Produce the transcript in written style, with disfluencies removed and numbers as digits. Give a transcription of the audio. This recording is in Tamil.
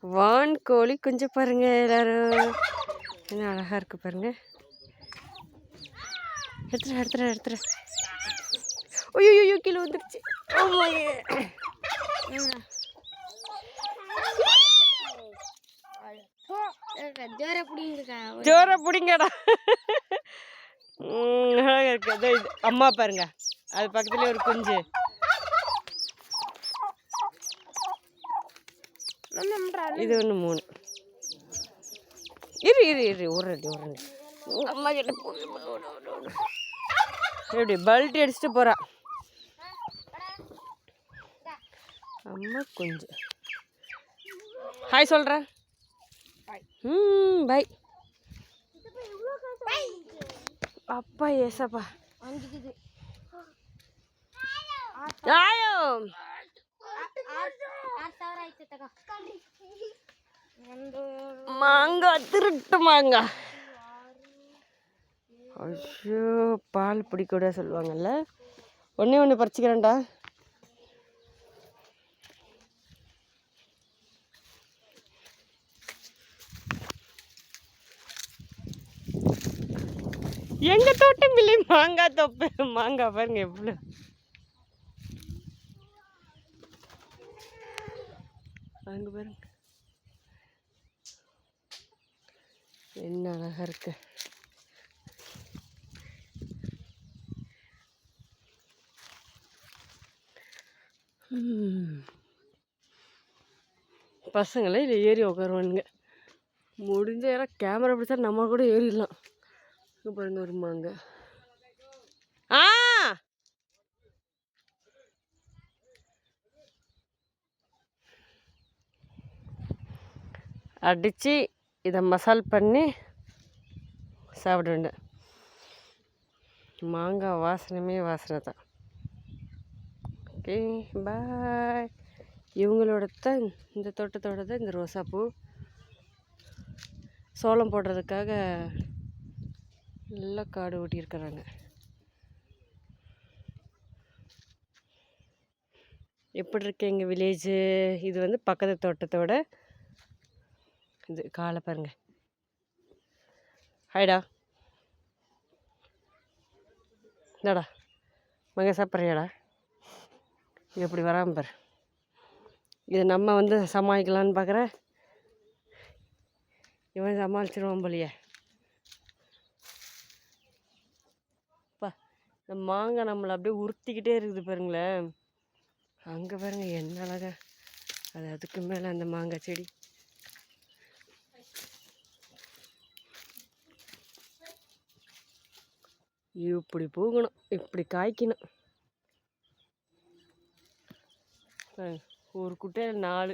வான் கோழி குஞ்சு பாருங்க எல்லாரும். என்ன அழகா இருக்கு பாருங்க. எடுத்துற. ஐயோ கீழே வந்துருச்சு. ஜோர பிடிங்கடா. இருக்கு அதோ இது அம்மா பாருங்க, அது பக்கத்துலேயே ஒரு குஞ்சு. இது ஒன்று 3. இரு உருண்டு அம்மா கிட்ட எப்படி பல்ட்டி அடிச்சுட்டு போறா அம்மா குஞ்சு. ஹாய் சொல்கிறேன். பை அப்பா ஏசப்பா. ஆயோ மாங்காய் திருட்டு மாங்காய். ஐயோ பால் பிடிக்கூட சொல்லுவாங்கல்ல. ஒன்று பறிச்சுக்கிறேன்டா. எங்க தோட்டம் இல்லை மாங்காய் தோப்பு. மாங்காய் பாருங்க எவ்வளோ. அங்க பாருங்க என்ன அழகா இருக்கு. பசங்களே இல்லை ஏறி உட்காருவானுங்க. முடிஞ்ச யாராவது கேமரா பிடிச்சா நம்ம கூட ஏறிடலாம். பாருங்க ஒரு மாங்காய். அடித்து இதை மசால் பண்ணி சாப்பிட வேண்டாம். மாங்காய் வாசனை தான். Okay bye. இவங்களோட தான் இந்த தோட்டத்தோட தான் இந்த ரோசாப்பூ. சோளம் போடுறதுக்காக நல்லா காடு ஓட்டியிருக்கிறாங்க. எப்படி இருக்கு எங்கள் வில்லேஜு. இது வந்து பக்கத்து தோட்டத்தோட இது. காலை பாருங்க. ஹாய்டா. இந்தாடா மங்க சாப்பிட்றியாடா. இது எப்படி வராமல் பாரு. இது நம்ம வந்து சமாளிக்கலான்னு பார்க்குற. இவன் சமாளிச்சிருவான் போலியே. அப்பா இந்த மாங்காய் நம்மளை அப்படியே உறுத்திக்கிட்டே இருக்குது பாருங்களேன். அங்கே பாருங்க என்ன அழகா. அதுக்கு மேலே அந்த மாங்காய் செடி. இப்படி போகணும், இப்படி காய்க்கணும். ஒரு குட்டையில் 4